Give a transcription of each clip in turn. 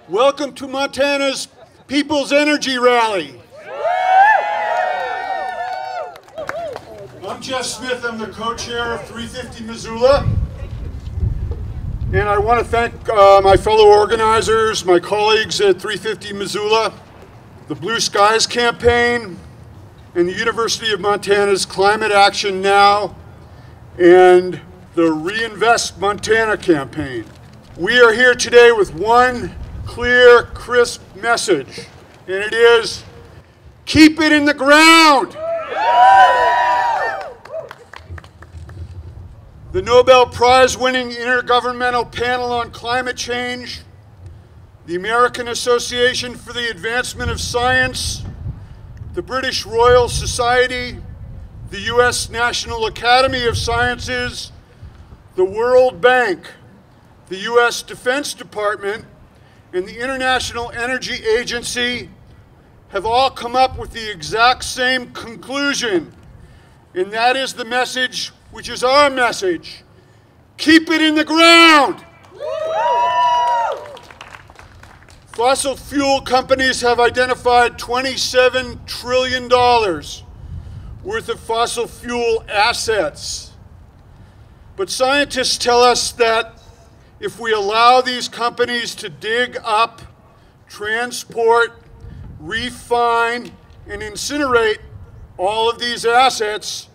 Welcome to Montana's People's Energy Rally. I'm Jeff Smith, I'm the co-chair of 350 Missoula. And I want to thank my fellow organizers, my colleagues at 350 Missoula, the Blue Skies campaign, and the University of Montana's Climate Action Now, and the Reinvest Montana campaign. We are here today with one clear, crisp message, and it is, keep it in the ground. The Nobel Prize-winning Intergovernmental Panel on Climate Change, the American Association for the Advancement of Science, the British Royal Society, the U.S. National Academy of Sciences, the World Bank, the U.S. Defense Department, and the International Energy Agency have all come up with the exact same conclusion, and that is the message which is our message. Keep it in the ground. Fossil fuel companies have identified $27 trillion worth of fossil fuel assets. But scientists tell us that if we allow these companies to dig up, transport, refine, and incinerate all of these assets,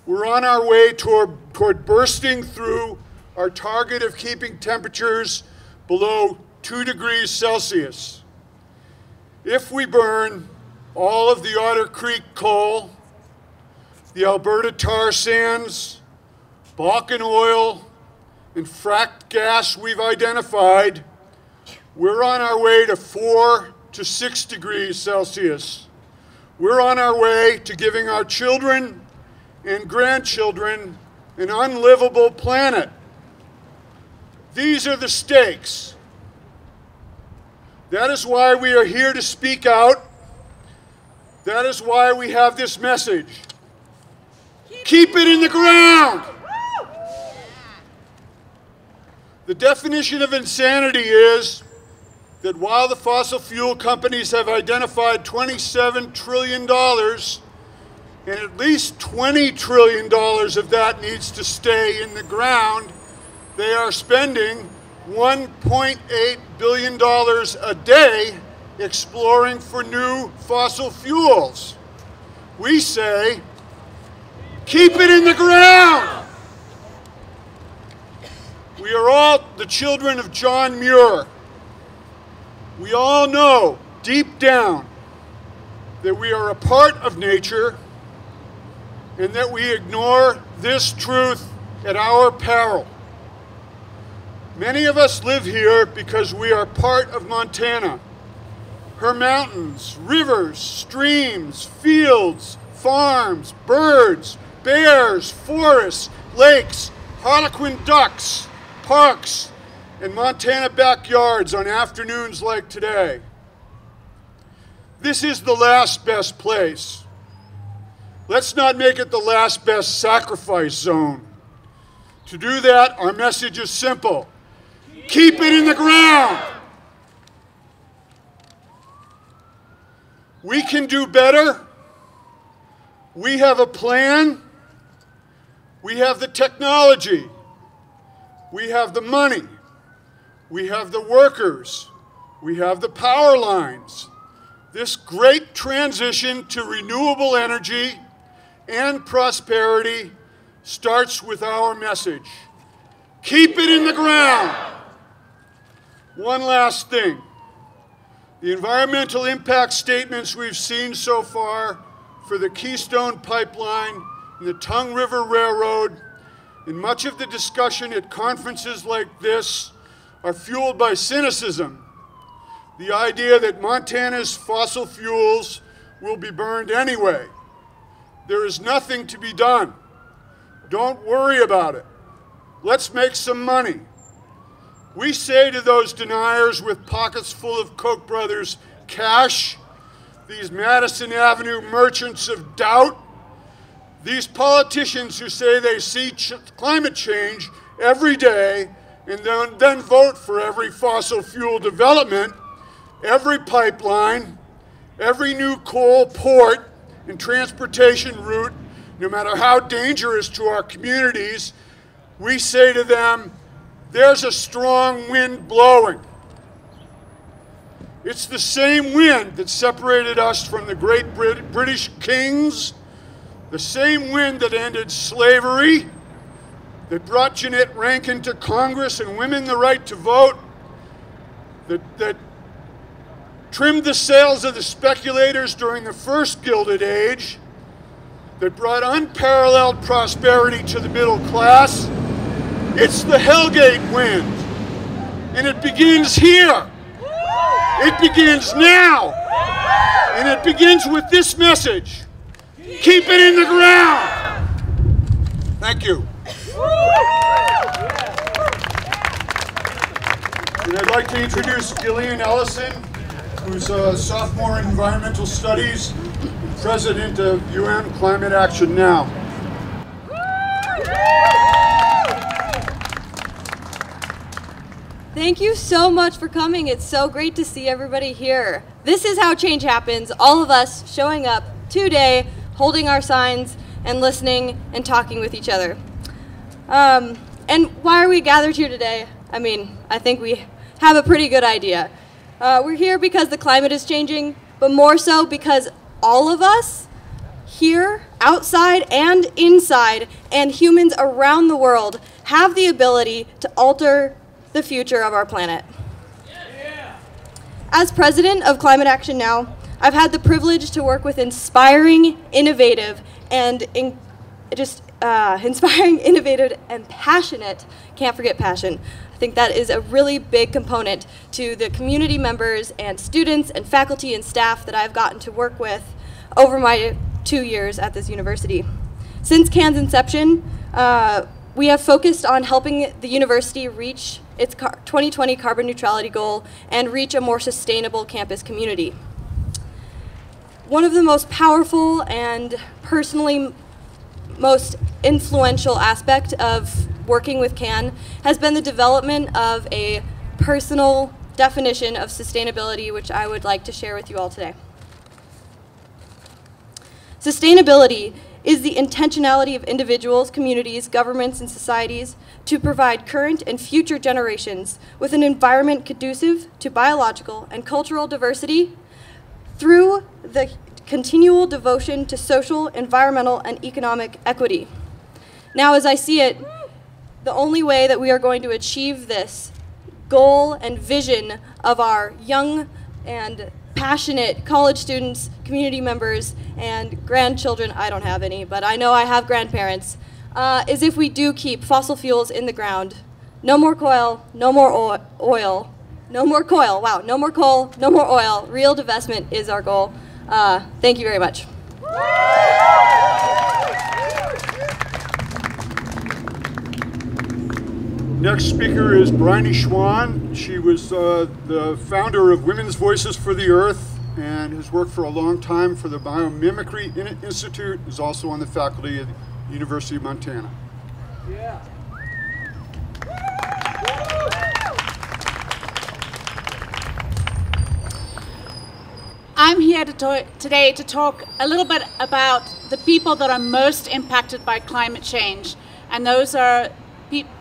we're on our way toward bursting through our target of keeping temperatures below 2 degrees Celsius. If we burn all of the Otter Creek coal, the Alberta tar sands, Bakken oil, and fracked gas we've identified, we're on our way to 4 to 6 degrees Celsius. We're on our way to giving our children and grandchildren an unlivable planet. These are the stakes. That is why we are here to speak out. That is why we have this message. Keep it in the ground. The definition of insanity is that while the fossil fuel companies have identified $27 trillion, and at least $20 trillion of that needs to stay in the ground, they are spending $1.8 billion a day exploring for new fossil fuels. We say, keep it in the ground. We are all the children of John Muir. We all know deep down that we are a part of nature and that we ignore this truth at our peril. Many of us live here because we are part of Montana. Her mountains, rivers, streams, fields, farms, birds, bears, forests, lakes, harlequin ducks, parks, and Montana backyards on afternoons like today. This is the last best place. Let's not make it the last best sacrifice zone. To do that, our message is simple. Keep it in the ground. We can do better. We have a plan. We have the technology. We have the money. We have the workers. We have the power lines. This great transition to renewable energy and prosperity starts with our message. Keep it in the ground. One last thing. The environmental impact statements we've seen so far for the Keystone Pipeline and the Tongue River Railroad, and much of the discussion at conferences like this, are fueled by cynicism. The idea that Montana's fossil fuels will be burned anyway. There is nothing to be done. Don't worry about it. Let's make some money. We say to those deniers with pockets full of Koch brothers cash, these Madison Avenue merchants of doubt, these politicians who say they see climate change every day and then vote for every fossil fuel development, every pipeline, every new coal port and transportation route, no matter how dangerous to our communities, we say to them, there's a strong wind blowing. It's the same wind that separated us from the great British kings, the same wind that ended slavery, that brought Jeanette Rankin to Congress and women the right to vote, that trimmed the sails of the speculators during the first Gilded Age, that brought unparalleled prosperity to the middle class. It's the Hellgate wind, and it begins here. It begins now, and it begins with this message. Keep it in the ground. Thank you. And I'd like to introduce Gillian Ellison, who's a sophomore in environmental studies, president of UN Climate Action Now. Thank you so much for coming. It's so great to see everybody here. This is how change happens. All of us showing up today, holding our signs and listening and talking with each other. And why are we gathered here today? I mean, I think we have a pretty good idea. We're here because the climate is changing, but more so because all of us here, outside and inside, and humans around the world have the ability to alter the future of our planet. As president of Climate Action Now, I've had the privilege to work with inspiring, innovative, and inspiring, innovative, and passionate, can't forget passion. I think that is a really big component to the community members and students and faculty and staff that I've gotten to work with over my 2 years at this university. Since CAN's inception, we have focused on helping the university reach its 2020 carbon neutrality goal and reach a more sustainable campus community. One of the most powerful and personally most influential aspect of working with CAN has been the development of a personal definition of sustainability, which I would like to share with you all today. Sustainability is the intentionality of individuals, communities, governments, and societies to provide current and future generations with an environment conducive to biological and cultural diversity through the continual devotion to social, environmental, and economic equity. Now, as I see it, the only way that we are going to achieve this goal and vision of our young and passionate college students, community members, and grandchildren, I don't have any, but I know I have grandparents, is if we do keep fossil fuels in the ground. No more coal, no more oil, no more coal, wow, no more coal, no more oil. Real divestment is our goal. Thank you very much. Next speaker is Bryony Schwan. She was the founder of Women's Voices for the Earth and has worked for a long time for the Biomimicry Institute, is also on the faculty at the University of Montana. Yeah. I'm here today to talk a little bit about the people that are most impacted by climate change, and those are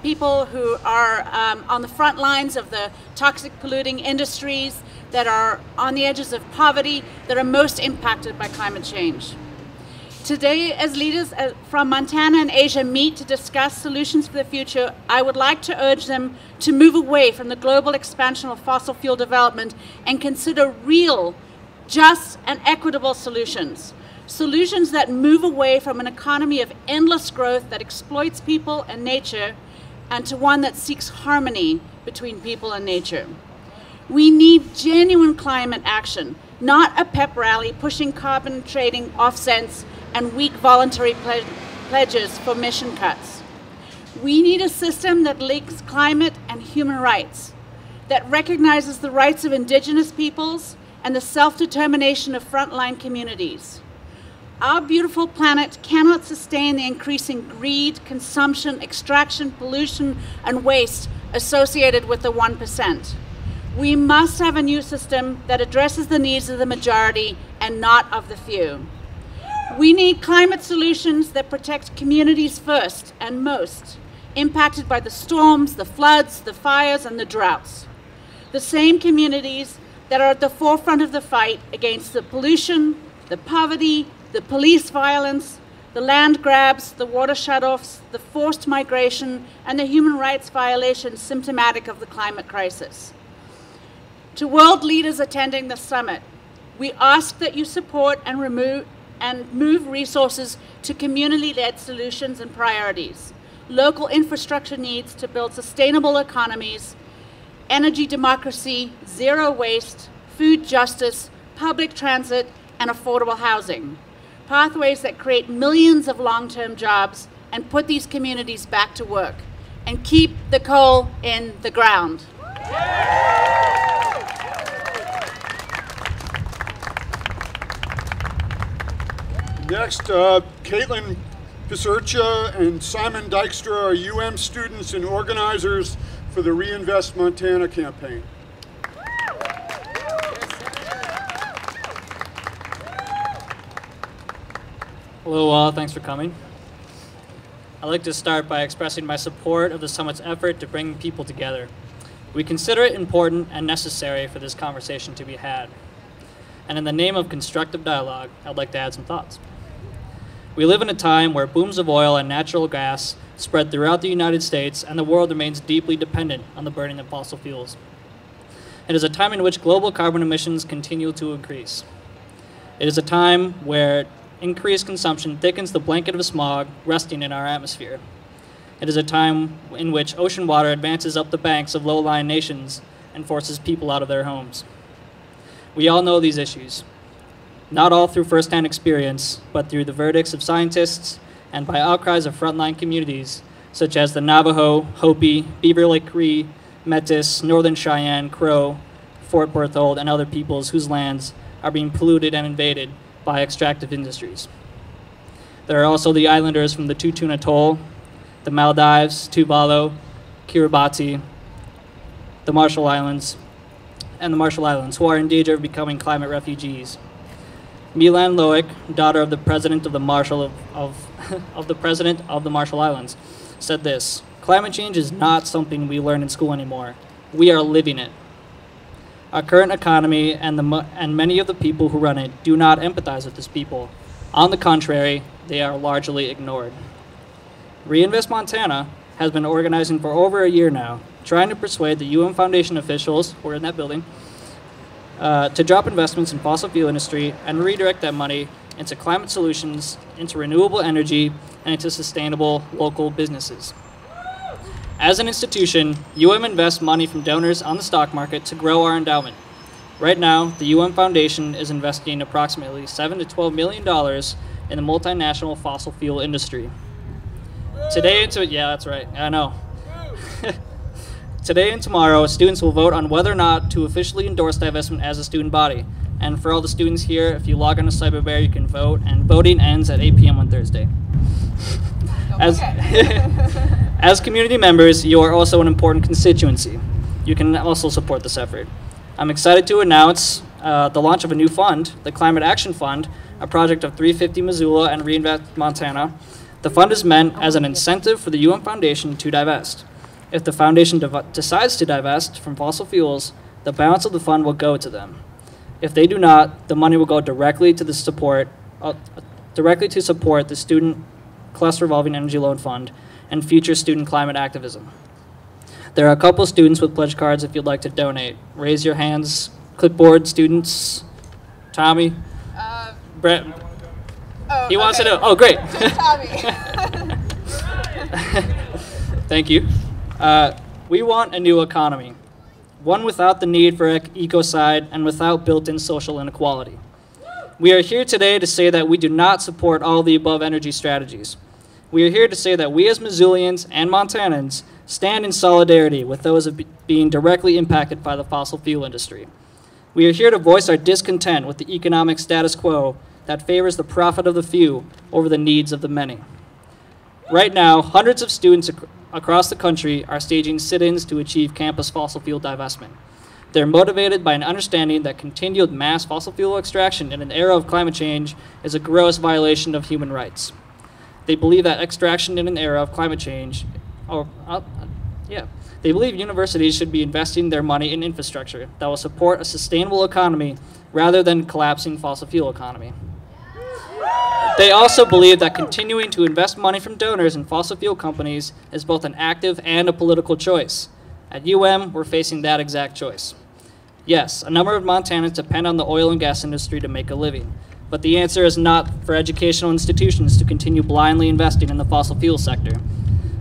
people who are on the front lines of the toxic polluting industries, that are on the edges of poverty, that are most impacted by climate change. Today, as leaders from Montana and Asia meet to discuss solutions for the future, I would like to urge them to move away from the global expansion of fossil fuel development and consider real, just, and equitable solutions. Solutions that move away from an economy of endless growth that exploits people and nature, and to one that seeks harmony between people and nature. We need genuine climate action, not a pep rally pushing carbon trading offsets and weak voluntary pledges for emission cuts. We need a system that links climate and human rights, that recognizes the rights of indigenous peoples and the self-determination of frontline communities. Our beautiful planet cannot sustain the increasing greed, consumption, extraction, pollution, and waste associated with the 1%. We must have a new system that addresses the needs of the majority and not of the few. We need climate solutions that protect communities first and most, impacted by the storms, the floods, the fires, and the droughts. The same communities that are at the forefront of the fight against the pollution, the poverty, the police violence, the land grabs, the water shutoffs, the forced migration, and the human rights violations symptomatic of the climate crisis. To world leaders attending the summit, we ask that you support and move resources to community-led solutions and priorities, local infrastructure needs to build sustainable economies, energy democracy, zero waste, food justice, public transit, and affordable housing. Pathways that create millions of long-term jobs and put these communities back to work and keep the coal in the ground. Next, Caitlin Pisercha and Simon Dykstra are UM students and organizers for the Reinvest Montana campaign. Hello all, thanks for coming. I'd like to start by expressing my support of the summit's effort to bring people together. We consider it important and necessary for this conversation to be had. And in the name of constructive dialogue, I'd like to add some thoughts. We live in a time where booms of oil and natural gas spread throughout the United States, and the world remains deeply dependent on the burning of fossil fuels. It is a time in which global carbon emissions continue to increase. It is a time where increased consumption thickens the blanket of smog resting in our atmosphere. It is a time in which ocean water advances up the banks of low-lying nations and forces people out of their homes. We all know these issues, not all through first-hand experience, but through the verdicts of scientists and by outcries of frontline communities such as the Navajo, Hopi, Beaver Lake Cree, Metis, Northern Cheyenne, Crow, Fort Berthold, and other peoples whose lands are being polluted and invaded by extractive industries. There are also the islanders from the Tutun Atoll, the Maldives, Tuvalu, Kiribati, the Marshall Islands, who are in danger of becoming climate refugees. Milan Loic, daughter of the president of the Marshall of the president of the Marshall Islands, said this: "Climate change is not something we learn in school anymore. We are living it. Our current economy and many of the people who run it do not empathize with this people. On the contrary, they are largely ignored." Reinvest Montana has been organizing for over a year now, trying to persuade the UM Foundation officials, who are in that building, to drop investments in fossil fuel industry and redirect that money into climate solutions, into renewable energy, and into sustainable local businesses. As an institution, UM invests money from donors on the stock market to grow our endowment. Right now, the UM Foundation is investing approximately $7 to $12 million in the multinational fossil fuel industry. Yeah, that's right, I know. Today and tomorrow, students will vote on whether or not to officially endorse divestment as a student body. And for all the students here, if you log on to CyberBear, you can vote, and voting ends at 8 p.m. on Thursday. As community members, you are also an important constituency. You can also support this effort. I'm excited to announce the launch of a new fund, the Climate Action Fund, a project of 350 Missoula and Reinvest Montana. The fund is meant as an incentive for the UM Foundation to divest. If the foundation decides to divest from fossil fuels, the balance of the fund will go to them. If they do not, the money will go directly to support the Student Cluster Revolving Energy Loan Fund and future student climate activism. There are a couple students with pledge cards if you'd like to donate. Raise your hands. Clipboard students. Tommy. Brett. He wants to know. Oh, great. Tommy. Thank you. We want a new economy, one without the need for ecocide and without built-in social inequality. We are here today to say that we do not support all the above energy strategies. We are here to say that we as Missoulians and Montanans stand in solidarity with those being directly impacted by the fossil fuel industry. We are here to voice our discontent with the economic status quo that favors the profit of the few over the needs of the many. Right now, hundreds of students across the country are staging sit-ins to achieve campus fossil fuel divestment. They're motivated by an understanding that continued mass fossil fuel extraction in an era of climate change is a gross violation of human rights. They believe that extraction in an era of climate change, they believe universities should be investing their money in infrastructure that will support a sustainable economy rather than collapsing fossil fuel economy. They also believe that continuing to invest money from donors in fossil fuel companies is both an active and a political choice. At we're facing that exact choice. Yes, a number of Montanans depend on the oil and gas industry to make a living, but the answer is not for educational institutions to continue blindly investing in the fossil fuel sector.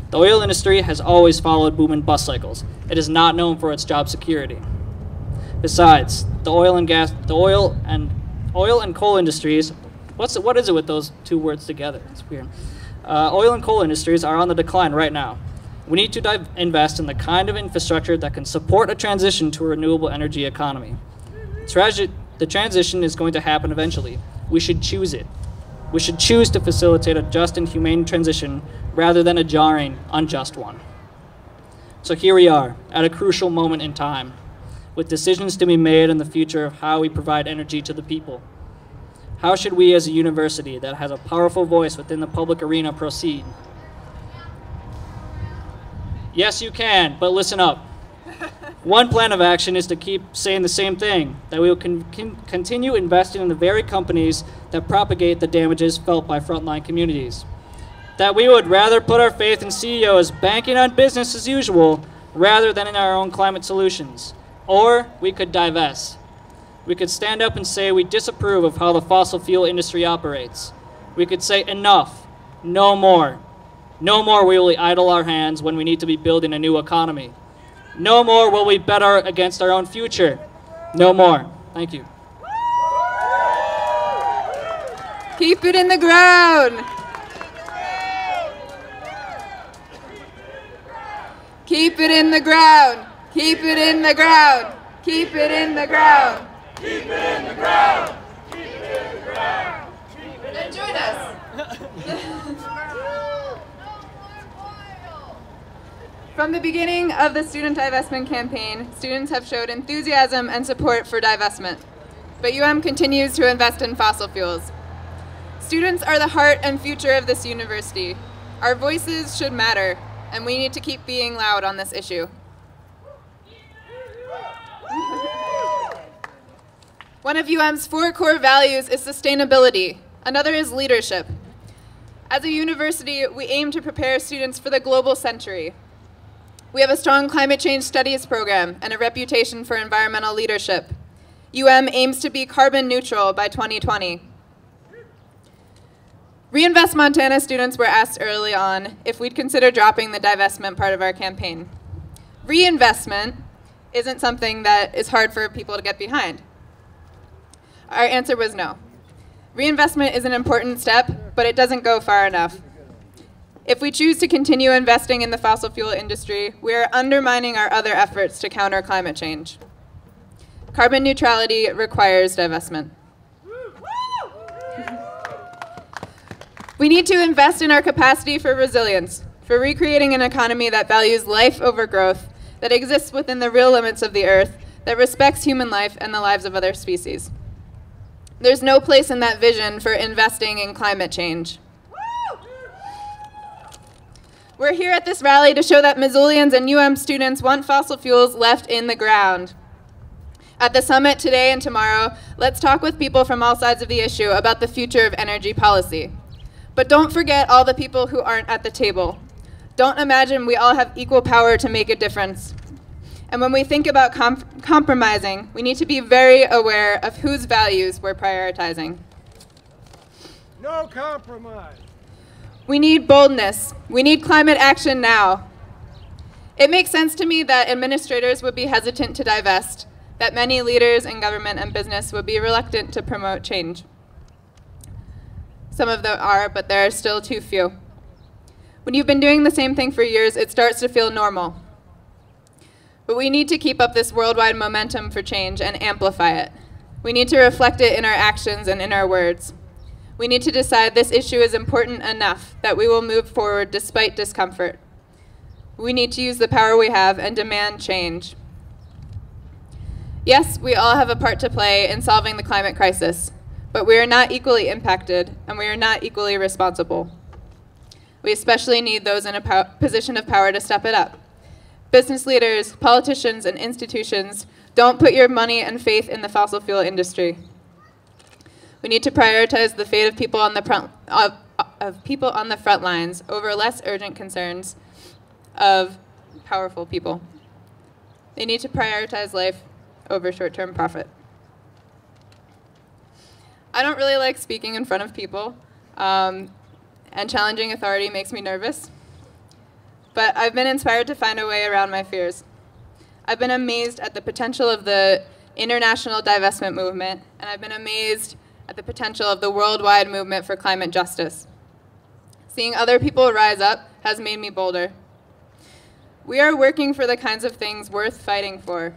The oil industry has always followed boom and bust cycles. It is not known for its job security. Besides, the oil and coal industries, what is it with those two words together? It's weird. Oil and coal industries are on the decline right now. We need to invest in the kind of infrastructure that can support a transition to a renewable energy economy. The transition is going to happen eventually. We should choose it. We should choose to facilitate a just and humane transition rather than a jarring, unjust one. So here we are, at a crucial moment in time, with decisions to be made in the future of how we provide energy to the people. How should we as a university that has a powerful voice within the public arena proceed? Yes, you can, but listen up. One plan of action is to keep saying the same thing, that we will continue investing in the very companies that propagate the damages felt by frontline communities. That we would rather put our faith in CEOs banking on business as usual rather than in our own climate solutions. Or we could divest. We could stand up and say we disapprove of how the fossil fuel industry operates. We could say enough, no more. No more will we idle our hands when we need to be building a new economy. No more will we bet against our own future. No more. Thank you. Keep it in the ground. Keep it in the ground. Keep it in the ground. Keep it in the ground. Keep it in the ground. Keep it in the ground. Then join us. From the beginning of the student divestment campaign, students have showed enthusiasm and support for divestment. But continues to invest in fossil fuels. Students are the heart and future of this university. Our voices should matter, and we need to keep being loud on this issue. One of UM's 4 core values is sustainability. Another is leadership. As a university, we aim to prepare students for the global century. We have a strong climate change studies program and a reputation for environmental leadership. aims to be carbon neutral by 2020. Reinvest Montana students were asked early on if we'd consider dropping the divestment part of our campaign. Reinvestment isn't something that is hard for people to get behind. Our answer was no. Reinvestment is an important step, but it doesn't go far enough. If we choose to continue investing in the fossil fuel industry, we are undermining our other efforts to counter climate change. Carbon neutrality requires divestment. We need to invest in our capacity for resilience, for recreating an economy that values life over growth, that exists within the real limits of the earth, that respects human life and the lives of other species. There's no place in that vision for investing in climate change. We're here at this rally to show that Missoulians and students want fossil fuels left in the ground. At the summit today and tomorrow, let's talk with people from all sides of the issue about the future of energy policy. But don't forget all the people who aren't at the table. Don't imagine we all have equal power to make a difference. And when we think about compromising, we need to be very aware of whose values we're prioritizing. No compromise. We need boldness. We need climate action now. It makes sense to me that administrators would be hesitant to divest, that many leaders in government and business would be reluctant to promote change. Some of them are, but there are still too few. When you've been doing the same thing for years, it starts to feel normal. But we need to keep up this worldwide momentum for change and amplify it. We need to reflect it in our actions and in our words. We need to decide this issue is important enough that we will move forward despite discomfort. We need to use the power we have and demand change. Yes, we all have a part to play in solving the climate crisis, but we are not equally impacted, and we are not equally responsible. We especially need those in a position of power to step it up. Business leaders, politicians, and institutions, don't put your money and faith in the fossil fuel industry. We need to prioritize the fate of people on the front lines over less urgent concerns of powerful people. They need to prioritize life over short-term profit. I don't really like speaking in front of people, and challenging authority makes me nervous. But I've been inspired to find a way around my fears. I've been amazed at the potential of the international divestment movement, and I've been amazed at the potential of the worldwide movement for climate justice. Seeing other people rise up has made me bolder. We are working for the kinds of things worth fighting for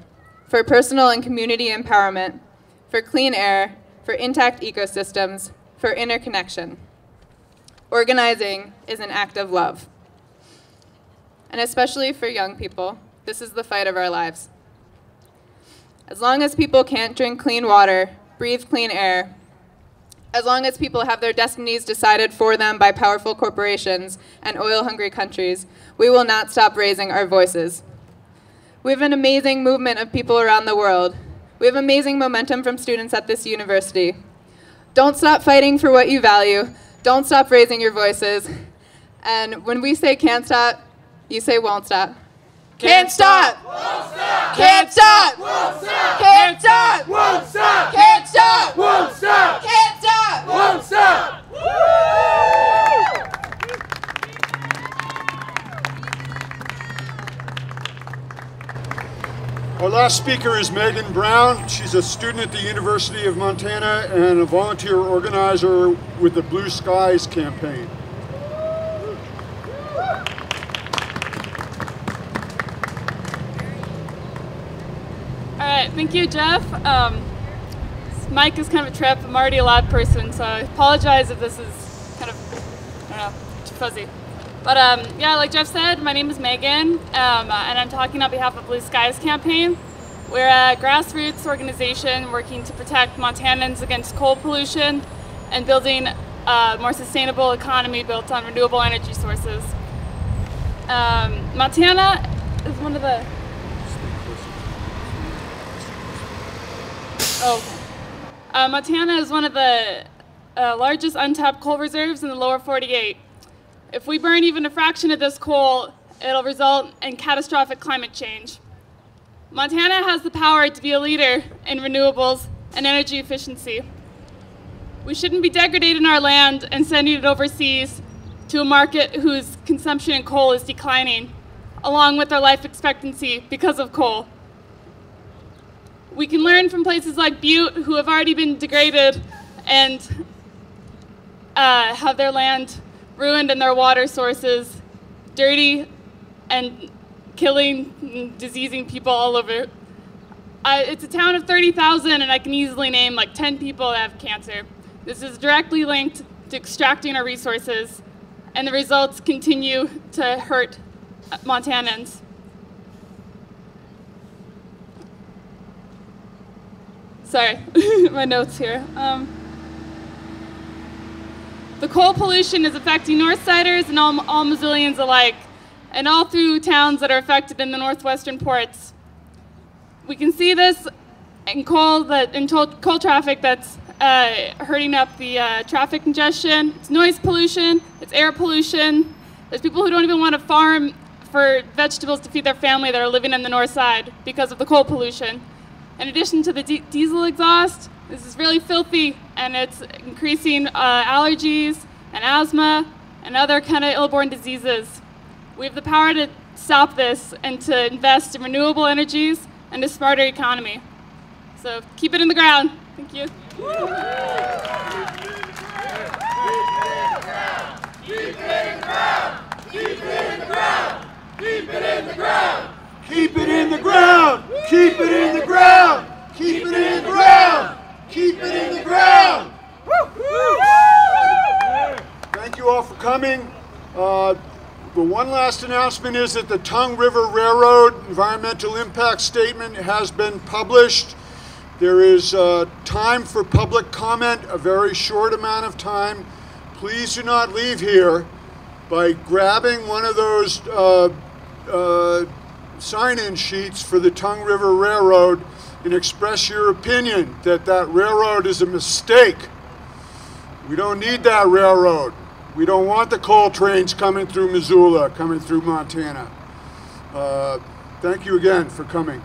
personal and community empowerment, for clean air, for intact ecosystems, for interconnection. Organizing is an act of love. And especially for young people, this is the fight of our lives. As long as people can't drink clean water, breathe clean air, as long as people have their destinies decided for them by powerful corporations and oil-hungry countries, we will not stop raising our voices. We have an amazing movement of people around the world. We have amazing momentum from students at this university. Don't stop fighting for what you value. Don't stop raising your voices. And when we say can't stop, you say won't stop. Can't stop! Won't stop! Can't stop! Won't stop! Can't stop! Won't stop! Can't stop! Won't stop! Can't stop! Won't stop! Our last speaker is Megan Brown. She's a student at the University of Montana and a volunteer organizer with the Blue Skies campaign. All right, thank you, Jeff. This mic is kind of a trip. I'm already a loud person, so I apologize if this is kind of, I don't know, too fuzzy. But yeah, like Jeff said, my name is Megan, and I'm talking on behalf of Blue Skies campaign. We're a grassroots organization working to protect Montanans against coal pollution and building a more sustainable economy built on renewable energy sources. Montana is one of the... Montana is one of the largest untapped coal reserves in the lower 48. If we burn even a fraction of this coal, it'll result in catastrophic climate change. Montana has the power to be a leader in renewables and energy efficiency. We shouldn't be degrading our land and sending it overseas to a market whose consumption in coal is declining, along with our life expectancy because of coal. We can learn from places like Butte, who have already been degraded and have their land ruined and their water sources dirty and killing, diseasing people all over. It's a town of 30,000, and I can easily name like 10 people that have cancer. This is directly linked to extracting our resources, and the results continue to hurt Montanans. Sorry, my notes here. The coal pollution is affecting Northsiders and all Missoulians alike, and all through towns that are affected in the northwestern ports. We can see this in coal traffic that's hurting up the traffic congestion. It's noise pollution, it's air pollution. There's people who don't even want to farm for vegetables to feed their family that are living in the north side because of the coal pollution. In addition to the diesel exhaust, this is really filthy, and it's increasing allergies and asthma and other kind of ill-born diseases. We have the power to stop this and to invest in renewable energies and a smarter economy. So keep it in the ground. Thank you. Keep it in the ground! Keep it in the ground! Keep it in the ground! Keep it in the ground! Keep it in the ground! Keep it in the ground! Keep it in the ground! Thank you all for coming. one last announcement is that the Tongue River Railroad environmental impact statement has been published. There is time for public comment, a very short amount of time. Please do not leave here by grabbing one of those sign-in sheets for the Tongue River Railroad and express your opinion that that railroad is a mistake. We don't need that railroad. We don't want the coal trains coming through Missoula, coming through Montana. Thank you again for coming.